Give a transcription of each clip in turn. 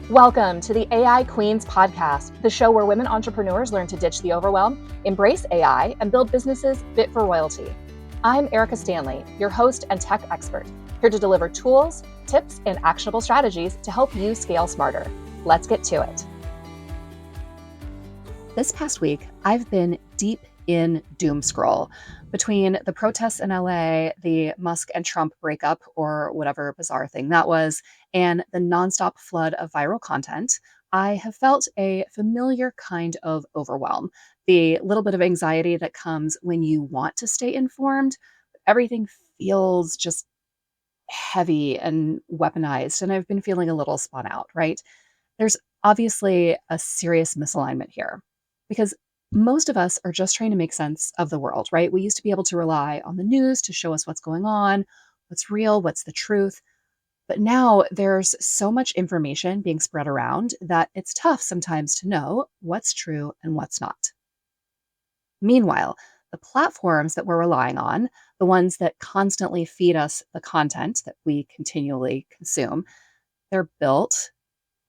Welcome to the AI Queens podcast, the show where women entrepreneurs learn to ditch the overwhelm, embrace AI, and build businesses fit for royalty. I'm Erika Stanley, your host and tech expert, here to deliver tools, tips, and actionable strategies to help you scale smarter. Let's get to it. This past week, I've been deep in doom scroll. Between the protests in LA, the Musk and Trump breakup, or whatever bizarre thing that was, and the nonstop flood of viral content, I have felt a familiar kind of overwhelm. The little bit of anxiety that comes when you want to stay informed, but everything feels just heavy and weaponized, and I've been feeling a little spun out, right? There's obviously a serious misalignment here because most of us are just trying to make sense of the world, right? We used to be able to rely on the news to show us what's going on, what's real, what's the truth. But now there's so much information being spread around that it's tough sometimes to know what's true and what's not. Meanwhile, the platforms that we're relying on, the ones that constantly feed us the content that we continually consume, they're built,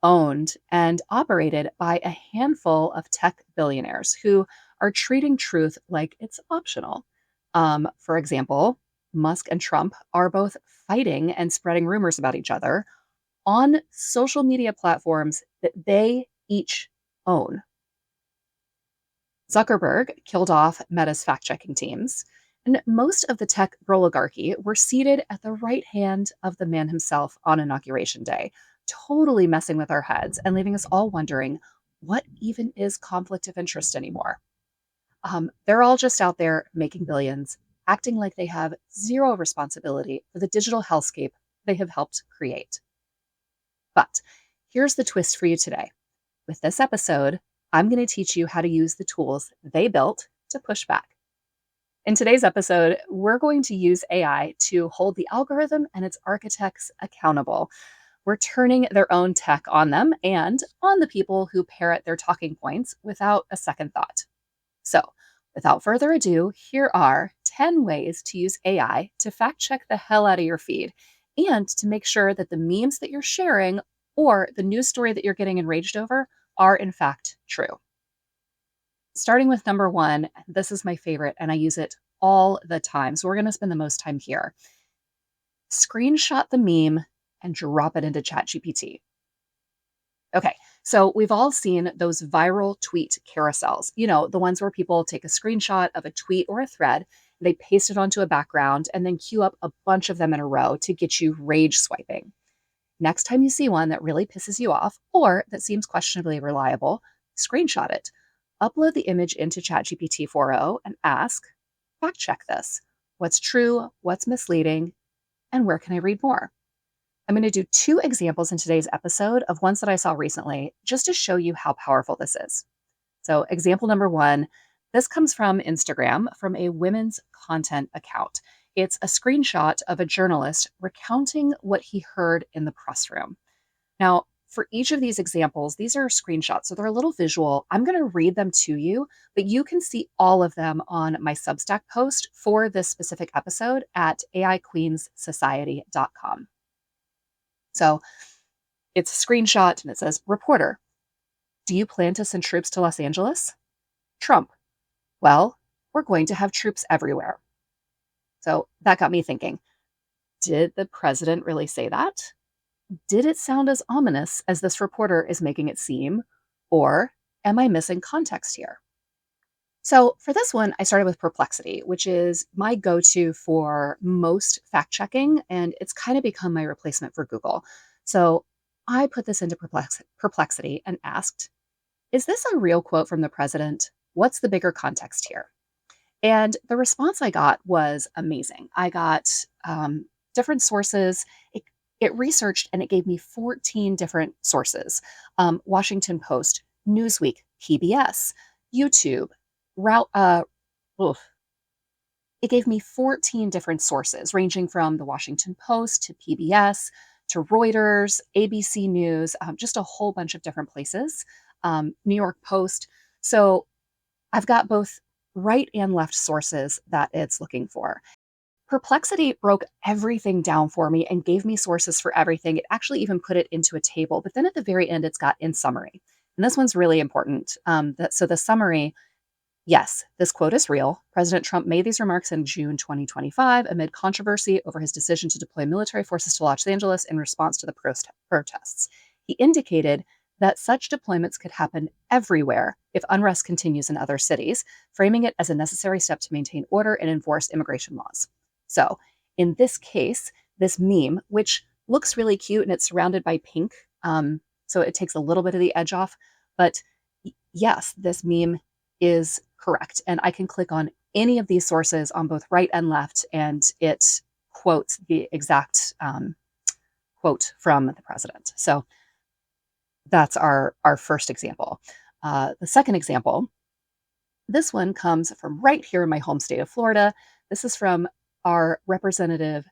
owned, and operated by a handful of tech billionaires who are treating truth like it's optional. For example, Musk and Trump are both fighting and spreading rumors about each other on social media platforms that they each own. Zuckerberg killed off Meta's fact checking teams, and most of the tech oligarchy were seated at the right hand of the man himself on Inauguration Day, totally messing with our heads and leaving us all wondering what even is conflict of interest anymore. They're all just out there making billions, acting like they have zero responsibility for the digital hellscape they have helped create. But here's the twist for you today. With this episode, I'm going to teach you how to use the tools they built to push back. In today's episode, we're going to use AI to hold the algorithm and its architects accountable. We're turning their own tech on them and on the people who parrot their talking points without a second thought. So, without further ado, here are 10 ways to use AI to fact check the hell out of your feed and to make sure that the memes that you're sharing or the news story that you're getting enraged over are in fact true. Starting with number one, this is my favorite and I use it all the time. So we're going to spend the most time here. Screenshot the meme and drop it into ChatGPT. Okay, so we've all seen those viral tweet carousels, the ones where people take a screenshot of a tweet or a thread, they paste it onto a background, and then queue up a bunch of them in a row to get you rage swiping. Next time you see one that really pisses you off or that seems questionably reliable, screenshot it. Upload the image into ChatGPT 4.0 and ask, fact check this. What's true? What's misleading? And where can I read more? I'm going to do 2 examples in today's episode of ones that I saw recently, just to show you how powerful this is. So example number 1, this comes from Instagram, from a women's content account. It's a screenshot of a journalist recounting what he heard in the press room. Now, for each of these examples, these are screenshots, so they're a little visual. I'm going to read them to you, but you can see all of them on my Substack post for this specific episode at aiqueensociety.com. So it's a screenshot and it says, reporter, do you plan to send troops to Los Angeles? Trump, well, we're going to have troops everywhere. So that got me thinking, did the president really say that? Did it sound as ominous as this reporter is making it seem? Or am I missing context here? So for this one, I started with Perplexity, which is my go-to for most fact checking, and it's kind of become my replacement for Google. So I put this into Perplexity and asked, is this a real quote from the president? What's the bigger context here? And the response I got was amazing. I got different sources. It researched and it gave me 14 different sources. Washington Post, Newsweek, PBS, YouTube, oof. It gave me 14 different sources, ranging from the Washington Post to PBS to Reuters, ABC News, just a whole bunch of different places, New York Post. So I've got both right and left sources that it's looking for. Perplexity broke everything down for me and gave me sources for everything. It actually even put it into a table. But then at the very end, it's got in summary. And this one's really important. So the summary. Yes, this quote is real. President Trump made these remarks in June 2025 amid controversy over his decision to deploy military forces to Los Angeles in response to the protests. He indicated that such deployments could happen everywhere if unrest continues in other cities, framing it as a necessary step to maintain order and enforce immigration laws. So, in this case, this meme, which looks really cute and it's surrounded by pink, so it takes a little bit of the edge off, but yes, this meme is correct. And I can click on any of these sources on both right and left, and it quotes the exact quote from the president. So that's our first example. The second example, this one comes from right here in my home state of Florida. This is from our representative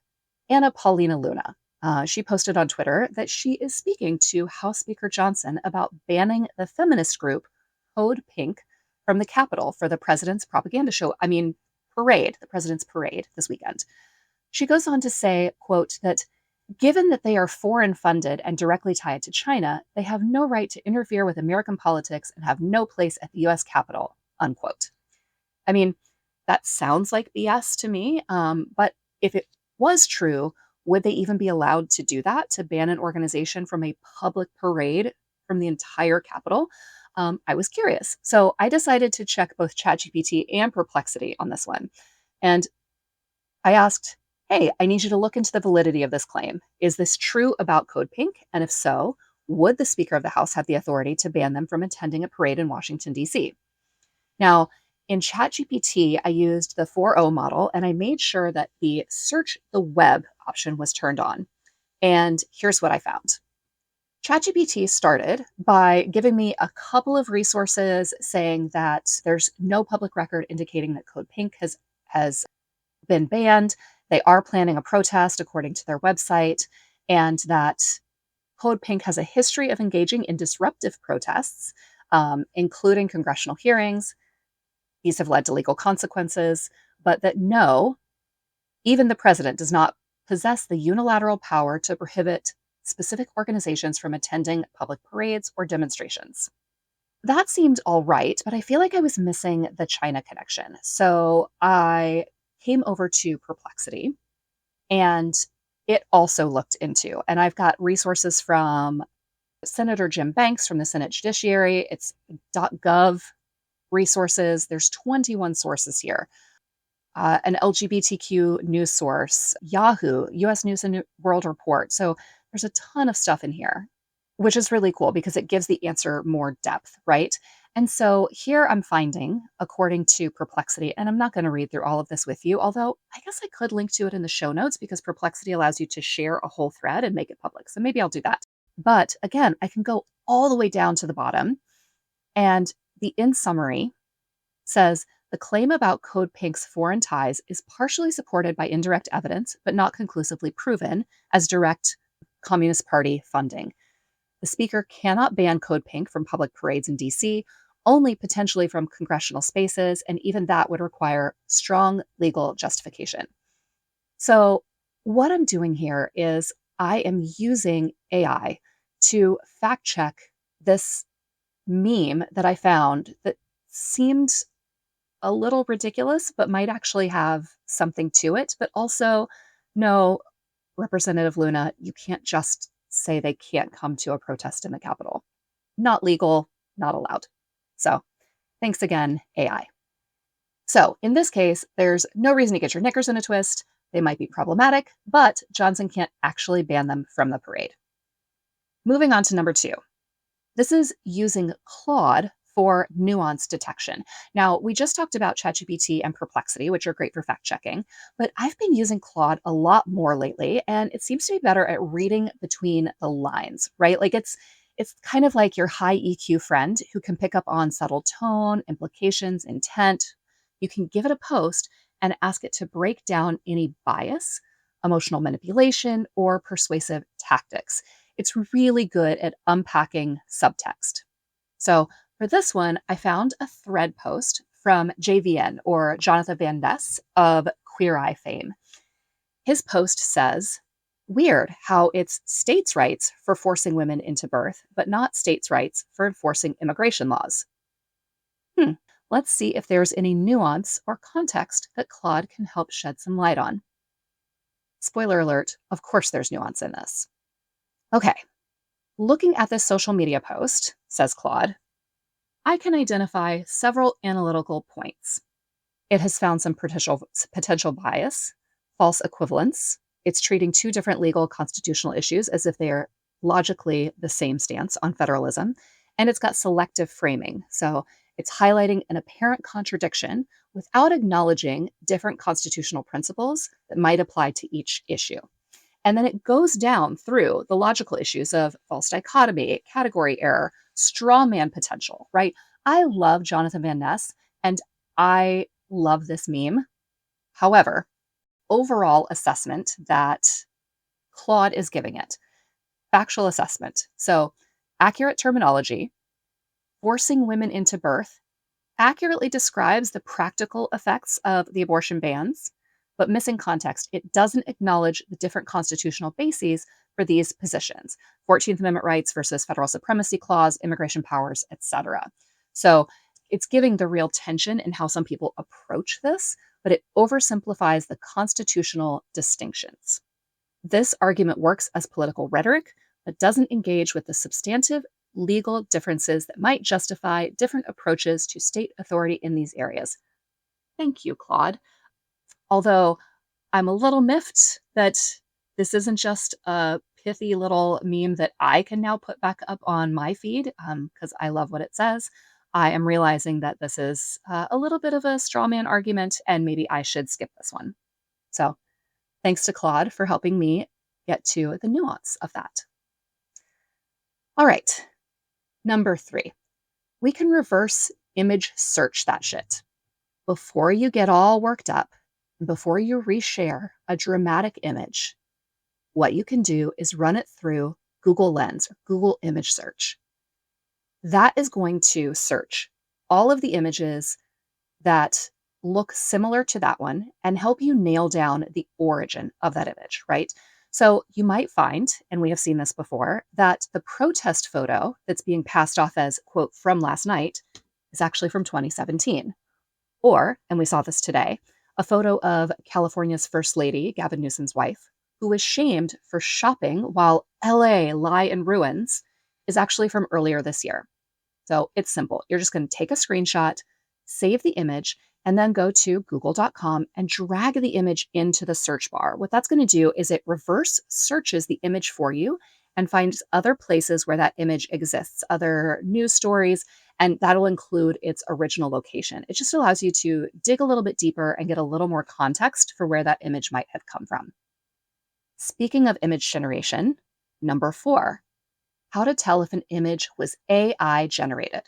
Anna Paulina Luna. She posted on Twitter that she is speaking to House Speaker Johnson about banning the feminist group Code Pink from the Capitol for the president's propaganda show. I mean, parade, the president's parade this weekend. She goes on to say, quote, that given that they are foreign funded and directly tied to China, they have no right to interfere with American politics and have no place at the US Capitol, unquote. I mean, that sounds like BS to me. But if it was true, would they even be allowed to do that, to ban an organization from a public parade from the entire Capitol? I was curious. So I decided to check both ChatGPT and Perplexity on this one. And I asked, hey, I need you to look into the validity of this claim. Is this true about Code Pink? And if so, would the Speaker of the House have the authority to ban them from attending a parade in Washington, D.C.? Now, in ChatGPT, I used the 4.0 model and I made sure that the search the web option was turned on. And here's what I found. ChatGPT started by giving me a couple of resources saying that there's no public record indicating that Code Pink has been banned. They are planning a protest according to their website, and that Code Pink has a history of engaging in disruptive protests, including congressional hearings. These have led to legal consequences, but that no, even the president does not possess the unilateral power to prohibit specific organizations from attending public parades or demonstrations. That seemed all right, but I feel like I was missing the China connection. So I came over to Perplexity and it also looked into, and I've got resources from Senator Jim Banks from the Senate Judiciary. It's .gov resources. There's 21 sources here. An LGBTQ news source, Yahoo, US News and World Report. So there's a ton of stuff in here, which is really cool because it gives the answer more depth, right? And so here I'm finding, according to Perplexity, and I'm not going to read through all of this with you, although I guess I could link to it in the show notes because Perplexity allows you to share a whole thread and make it public. So maybe I'll do that. But again, I can go all the way down to the bottom, and the in summary says the claim about Code Pink's foreign ties is partially supported by indirect evidence, but not conclusively proven as direct Communist Party funding. The speaker cannot ban Code Pink from public parades in DC, only potentially from congressional spaces, and even that would require strong legal justification. So, what I'm doing here is I am using AI to fact check this meme that I found that seemed a little ridiculous, but might actually have something to it. But also, no, Representative Luna, you can't just say they can't come to a protest in the Capitol. Not legal, not allowed. So, thanks again, AI. So, in this case, there's no reason to get your knickers in a twist. They might be problematic, but Johnson can't actually ban them from the parade. Moving on to number two. This is using Claude for nuance detection. Now, we just talked about ChatGPT and Perplexity, which are great for fact checking, but I've been using Claude a lot more lately, and it seems to be better at reading between the lines, right? Like it's kind of like your high EQ friend who can pick up on subtle tone, implications, intent. You can give it a post and ask it to break down any bias, emotional manipulation, or persuasive tactics. It's really good at unpacking subtext. So for this one, I found a thread post from JVN, or Jonathan Van Ness of Queer Eye fame. His post says, "Weird how it's states' rights for forcing women into birth, but not states' rights for enforcing immigration laws. Hmm. Let's see if there's any nuance or context that Claude can help shed some light on." Spoiler alert, of course there's nuance in this. Okay, looking at this social media post, says Claude, I can identify several analytical points. It has found some potential bias, false equivalence. It's treating two different legal constitutional issues as if they are logically the same stance on federalism. And it's got selective framing. So it's highlighting an apparent contradiction without acknowledging different constitutional principles that might apply to each issue. And then it goes down through the logical issues of false dichotomy, category error, straw man potential, right? I love Jonathan Van Ness and I love this meme. However, overall assessment that Claude is giving it, factual assessment. So, accurate terminology, forcing women into birth accurately describes the practical effects of the abortion bans, but missing context. It doesn't acknowledge the different constitutional bases for these positions: 14th Amendment rights versus federal supremacy clause, immigration powers, etc. So it's giving the real tension in how some people approach this, but it oversimplifies the constitutional distinctions. This argument works as political rhetoric, but doesn't engage with the substantive legal differences that might justify different approaches to state authority in these areas. Thank you, Claude. Although I'm a little miffed that this isn't just a pithy little meme that I can now put back up on my feed because I love what it says. I am realizing that this is a little bit of a straw man argument, and maybe I should skip this one. So, thanks to Claude for helping me get to the nuance of that. All right, number 3, we can reverse image search that shit. Before you get all worked up, before you reshare a dramatic image, what you can do is run it through Google Lens or Google image search. That is going to search all of the images that look similar to that one and help you nail down the origin of that image, right? So you might find, and we have seen this before, that the protest photo that's being passed off as, quote, from last night is actually from 2017. Or, and we saw this today, a photo of California's First Lady, Gavin Newsom's wife, who was shamed for shopping while LA lie in ruins, is actually from earlier this year. So it's simple. You're just going to take a screenshot, save the image, and then go to google.com and drag the image into the search bar. What that's going to do is it reverse searches the image for you and finds other places where that image exists, other news stories, and that'll include its original location. It just allows you to dig a little bit deeper and get a little more context for where that image might have come from. Speaking of image generation, number 4, how to tell if an image was AI generated.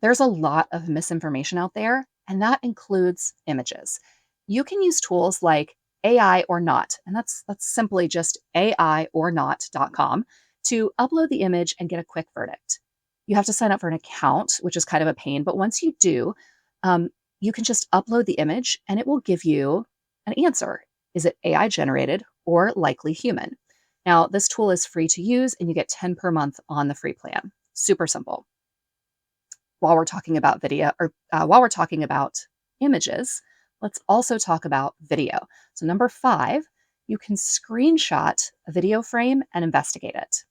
There's a lot of misinformation out there, and that includes images. You can use tools like AI or not, and that's simply just aiornot.com to upload the image and get a quick verdict. You have to sign up for an account, which is kind of a pain, but once you do, you can just upload the image and it will give you an answer. Is it AI generated or likely human? Now, this tool is free to use and you get 10 per month on the free plan. Super simple. While we're talking about while we're talking about images, let's also talk about video. So number 5, you can screenshot a video frame and investigate it.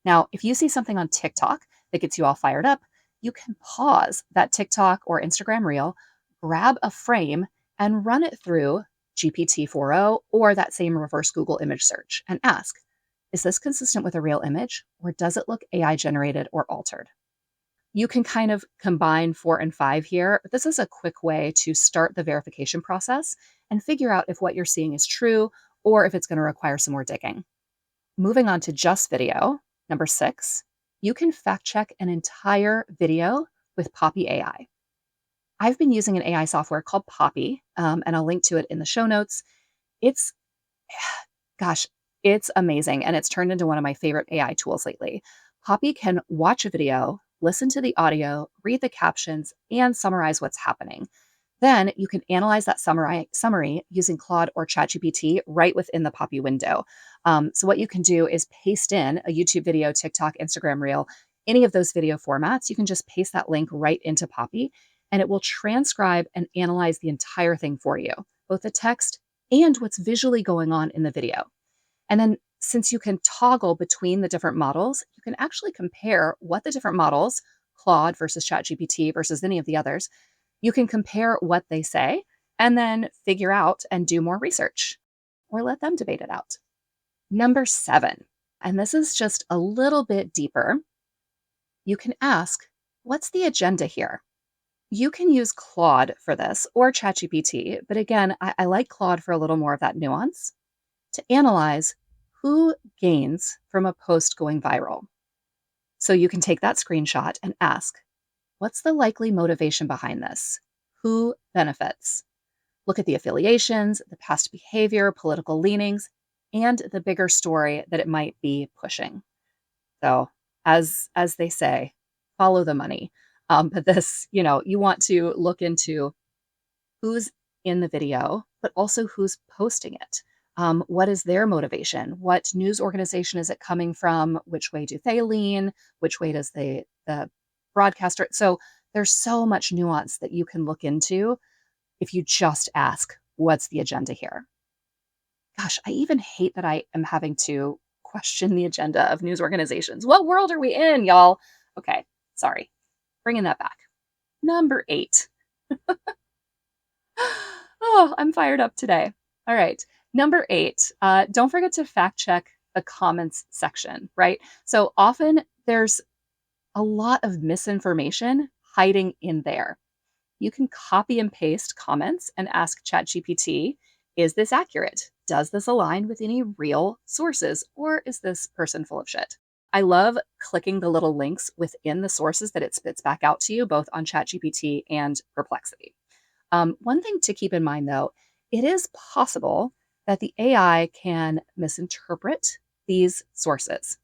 Now, if you see something on TikTok that gets you all fired up, you can pause that TikTok or Instagram reel, grab a frame, and run it through GPT-4o or that same reverse Google image search and ask, is this consistent with a real image or does it look AI generated or altered? You can kind of combine 4 and 5 here, but this is a quick way to start the verification process and figure out if what you're seeing is true or if it's going to require some more digging. Moving on to just video, number 6, you can fact check an entire video with Poppy AI. I've been using an AI software called Poppy, and I'll link to it in the show notes. It's, gosh, it's amazing, and it's turned into one of my favorite AI tools lately. Poppy can watch a video, listen to the audio, read the captions, and summarize what's happening. Then you can analyze that summary using Claude or ChatGPT right within the Poppy window. So, what you can do is paste in a YouTube video, TikTok, Instagram Reel, any of those video formats. You can just paste that link right into Poppy, and it will transcribe and analyze the entire thing for you, both the text and what's visually going on in the video. And then, since you can toggle between the different models, you can actually compare what the different models, Claude versus ChatGPT versus any of the others, you can compare what they say and then figure out and do more research or let them debate it out. Number 7, and this is just a little bit deeper, you can ask, what's the agenda here? You can use Claude for this or ChatGPT, but again, I like Claude for a little more of that nuance to analyze who gains from a post going viral. So you can take that screenshot and ask, what's the likely motivation behind this? Who benefits? Look at the affiliations, the past behavior, political leanings, and the bigger story that it might be pushing. So, as they say, follow the money. But this, you want to look into who's in the video, but also who's posting it. What is their motivation? What news organization is it coming from? Which way do they lean? Which way does the broadcaster? So there's so much nuance that you can look into if you just ask, what's the agenda here? Gosh, I even hate that I am having to question the agenda of news organizations. What world are we in, y'all? Okay, sorry. Bringing that back. Number 8. Oh, I'm fired up today. All right. Number 8, don't forget to fact check the comments section, right? So often there's a lot of misinformation hiding in there. You can copy and paste comments and ask ChatGPT, is this accurate? Does this align with any real sources? Or is this person full of shit? I love clicking the little links within the sources that it spits back out to you, both on ChatGPT and Perplexity. One thing to keep in mind, though, it is possible that the AI can misinterpret these sources.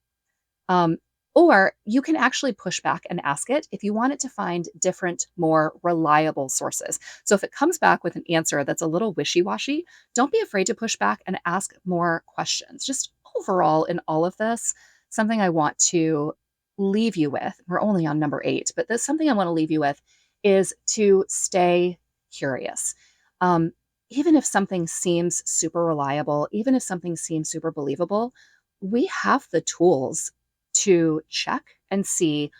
Um, or you can actually push back and ask it if you want it to find different, more reliable sources. So if it comes back with an answer that's a little wishy washy, don't be afraid to push back and ask more questions. Just overall, in all of this, something I want to leave you with, we're only on number 8, but there's something I want to leave you with is to stay curious. Um, Even if something seems super reliable, even if something seems super believable, we have the tools to check and see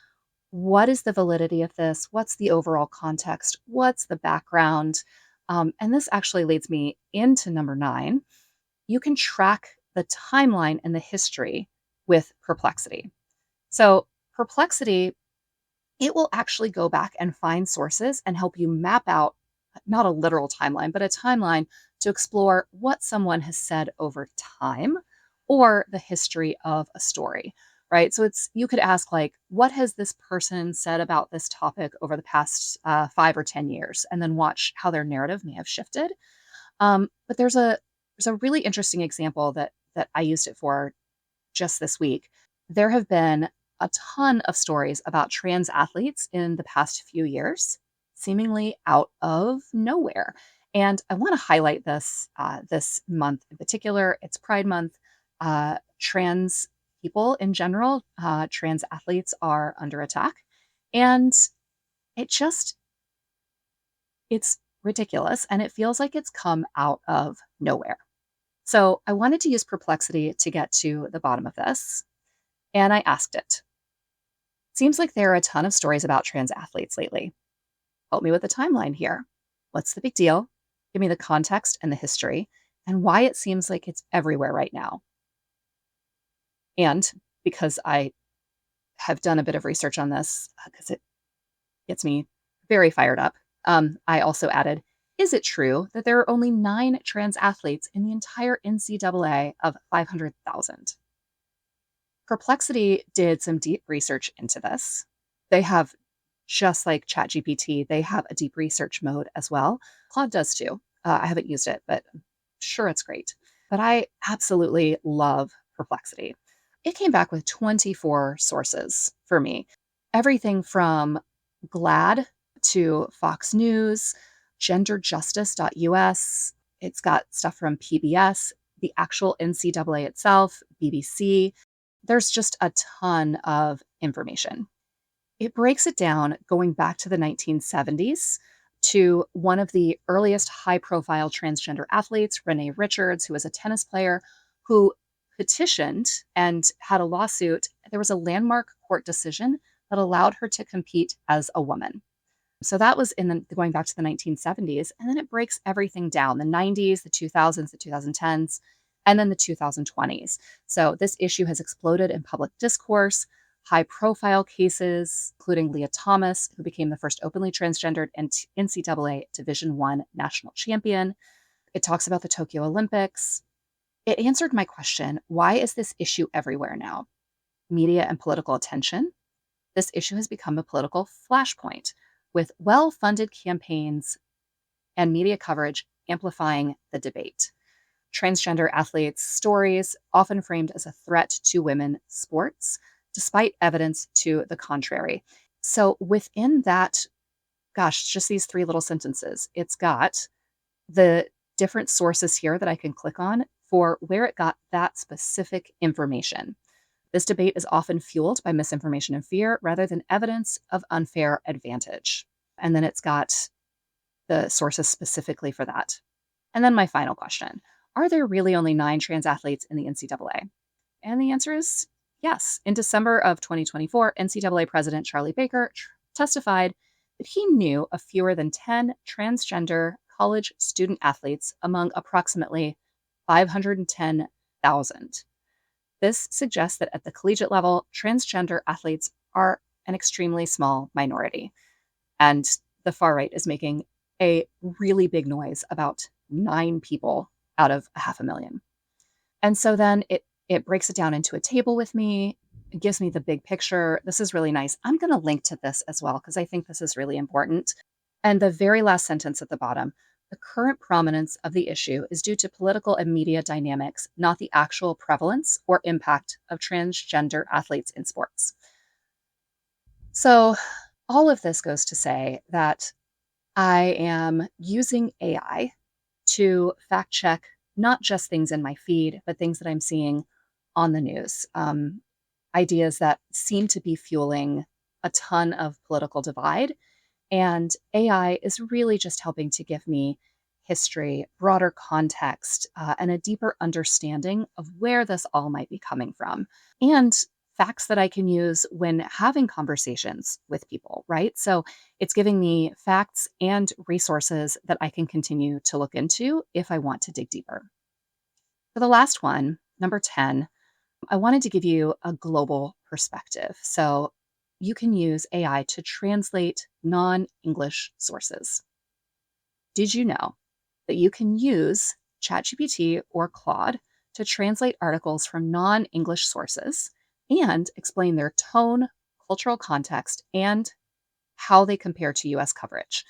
what is the validity of this? What's the overall context? What's the background? And this actually leads me into number 9. You can track the timeline and the history with Perplexity. So, Perplexity, it will actually go back and find sources and help you map out not a literal timeline, but a timeline to explore what someone has said over time or the history of a story, right? So it's you could ask like, what has this person said about this topic over the past 5 or 10 years, and then watch how their narrative may have shifted. But there's a really interesting example that I used it for just this week. There have been a ton of stories about trans athletes in the past few years, seemingly out of nowhere. And I want to highlight this this month in particular. It's Pride Month. Trans people in general, trans athletes are under attack, and it just it's ridiculous, and it feels like it's come out of nowhere. So I wanted to use Perplexity to get to the bottom of this, and I asked it. Seems like there are a ton of stories about trans athletes lately. Help me with the timeline here. What's the big deal? Give me the context and the history, and why it seems like it's everywhere right now. And because I have done a bit of research on this, because it gets me very fired up, I also added, is it true that there are only 9 trans athletes in the entire NCAA of 500,000? Perplexity did some deep research into this. They have, just like ChatGPT, they have a deep research mode as well. Claude does too. I haven't used it, but I'm sure it's great. But I absolutely love Perplexity. It came back with 24 sources for me. Everything from GLAD to Fox News, genderjustice.us. It's got stuff from PBS, the actual NCAA itself, BBC. There's just a ton of information. It breaks it down going back to the 1970s to one of the earliest high profile transgender athletes, Renee Richards, who was a tennis player who petitioned and had a lawsuit. There was a landmark court decision that allowed her to compete as a woman. So that was going back to the 1970s. And then it breaks everything down the 90s, the 2000s, the 2010s, and then the 2020s. So this issue has exploded in public discourse, high profile cases, including Leah Thomas, who became the first openly transgendered NCAA Division I national champion. It talks about the Tokyo Olympics. It answered my question, why is this issue everywhere now? Media and political attention. This issue has become a political flashpoint with well-funded campaigns and media coverage amplifying the debate. Transgender athletes' stories often framed as a threat to women's sports, despite evidence to the contrary. So within that, gosh, just these three little sentences, it's got the different sources here that I can click on for where it got that specific information. This debate is often fueled by misinformation and fear rather than evidence of unfair advantage. And then it's got the sources specifically for that. And then my final question, are there really only 9 trans athletes in the NCAA? And the answer is yes. In December of 2024, NCAA President Charlie Baker testified that he knew of fewer than 10 transgender college student athletes among approximately 510,000. This suggests that at the collegiate level, transgender athletes are an extremely small minority. And the far right is making a really big noise about 9 people out of 500,000. And so then it breaks it down into a table with me. It gives me the big picture. This is really nice. I'm going to link to this as well because I think this is really important. And the very last sentence at the bottom, the current prominence of the issue is due to political and media dynamics, not the actual prevalence or impact of transgender athletes in sports. So all of this goes to say that I am using AI to fact check not just things in my feed, but things that I'm seeing on the news. Ideas that seem to be fueling a ton of political divide. And AI is really just helping to give me history, broader context, and a deeper understanding of where this all might be coming from. And facts that I can use when having conversations with people, right? So it's giving me facts and resources that I can continue to look into if I want to dig deeper. For the last one, number 10, I wanted to give you a global perspective. So you can use AI to translate non English sources. Did you know that you can use ChatGPT or Claude to translate articles from non English sources and explain their tone, cultural context, and how they compare to US coverage?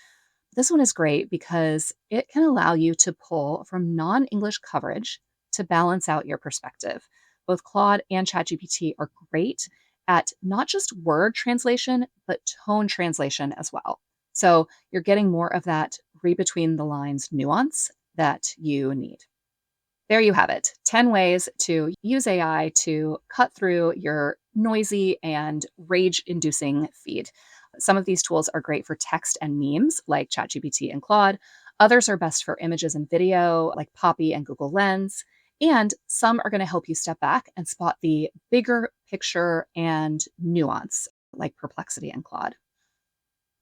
This one is great because it can allow you to pull from non English coverage to balance out your perspective. Both Claude and ChatGPT are great at not just word translation, but tone translation as well. So you're getting more of that read between the lines nuance that you need. There you have it 10 ways to use AI to cut through your noisy and rage inducing feed. Some of these tools are great for text and memes like ChatGPT and Claude. Others are best for images and video like Poppy and Google Lens. And some are going to help you step back and spot the bigger picture and nuance like Perplexity and Claude.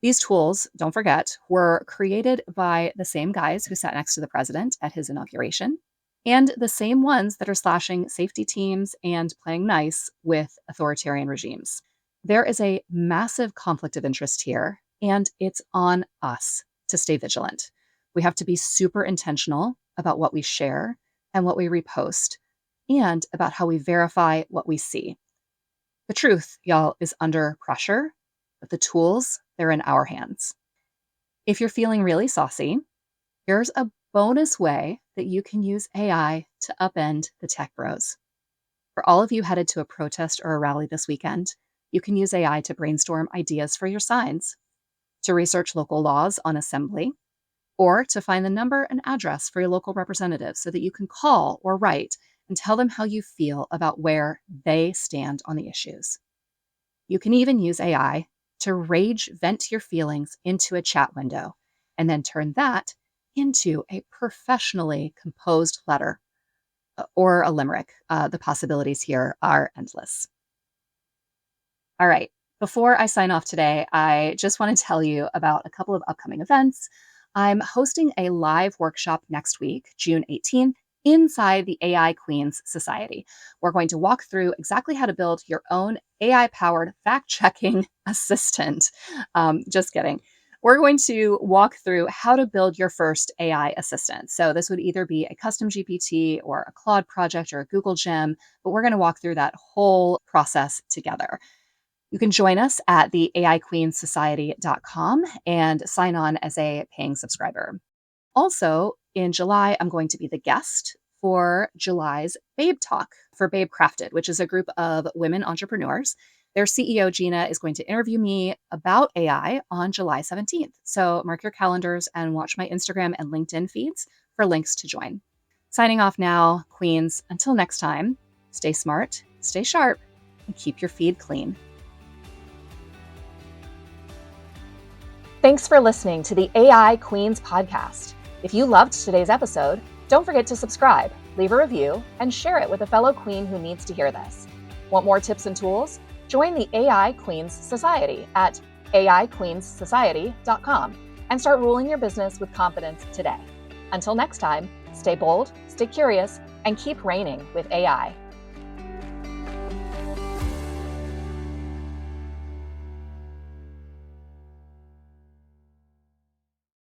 These tools, don't forget, were created by the same guys who sat next to the president at his inauguration and the same ones that are slashing safety teams and playing nice with authoritarian regimes. There is a massive conflict of interest here, and it's on us to stay vigilant. We have to be super intentional about what we share and what we repost, and about how we verify what we see. The truth, y'all, is under pressure, but the tools, they're in our hands. If you're feeling really saucy, here's a bonus way that you can use AI to upend the tech bros. For all of you headed to a protest or a rally this weekend, you can use AI to brainstorm ideas for your signs, to research local laws on assembly, or to find the number and address for your local representative so that you can call or write and tell them how you feel about where they stand on the issues. You can even use AI to rage vent your feelings into a chat window and then turn that into a professionally composed letter or a limerick. The possibilities here are endless. All right. Before I sign off today, I just want to tell you about a couple of upcoming events. I'm hosting a live workshop next week, June 18th, inside the AI Queens Society. We're going to walk through exactly how to build your own AI powered fact checking assistant. Just kidding. We're going to walk through how to build your first AI assistant. So, this would either be a custom GPT or a Claude project or a Google Gem, but we're going to walk through that whole process together. You can join us at the AIQueensSociety.com and sign on as a paying subscriber. Also, in July, I'm going to be the guest for July's Babe Talk for Babe Crafted, which is a group of women entrepreneurs. Their CEO, Gina, is going to interview me about AI on July 17th. So mark your calendars and watch my Instagram and LinkedIn feeds for links to join. Signing off now, Queens. Until next time, stay smart, stay sharp, and keep your feed clean. Thanks for listening to the AI Queens podcast. If you loved today's episode, don't forget to subscribe, leave a review, and share it with a fellow queen who needs to hear this. Want more tips and tools? Join the AI Queens Society at AIQueensSociety.com and start ruling your business with confidence today. Until next time, stay bold, stay curious, and keep reigning with AI.